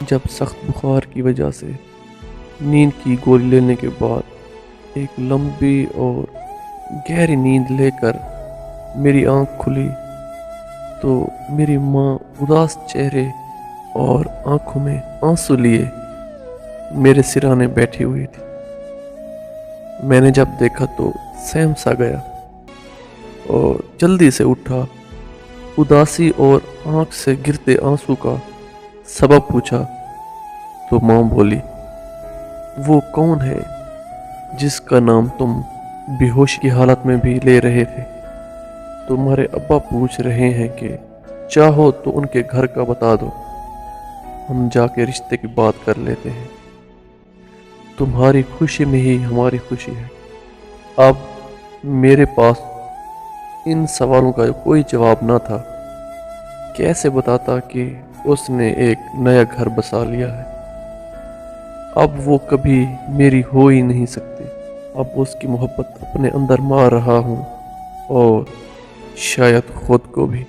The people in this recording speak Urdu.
جب سخت بخار کی وجہ سے نیند کی گولی لینے کے بعد ایک لمبی اور گہری نیند لے کر میری آنکھ کھلی تو میری ماں اداس چہرے اور آنکھوں میں آنسو لیے میرے سرانے بیٹھی ہوئی تھی۔ میں نے جب دیکھا تو سہم سا گیا اور جلدی سے اٹھا، اداسی اور آنکھ سے گرتے آنسو کا سبب پوچھا تو ماں بولی، وہ کون ہے جس کا نام تم بے ہوش کی حالت میں بھی لے رہے تھے؟ تمہارے ابا پوچھ رہے ہیں کہ چاہو تو ان کے گھر کا بتا دو، ہم جا کے رشتے کی بات کر لیتے ہیں۔ تمہاری خوشی میں ہی ہماری خوشی ہے۔ اب میرے پاس ان سوالوں کا کوئی جواب نہ تھا۔ کیسے بتاتا کہ اس نے ایک نیا گھر بسا لیا ہے؟ اب وہ کبھی میری ہو ہی نہیں سکتی۔ اب اس کی محبت اپنے اندر مار رہا ہوں اور شاید خود کو بھی۔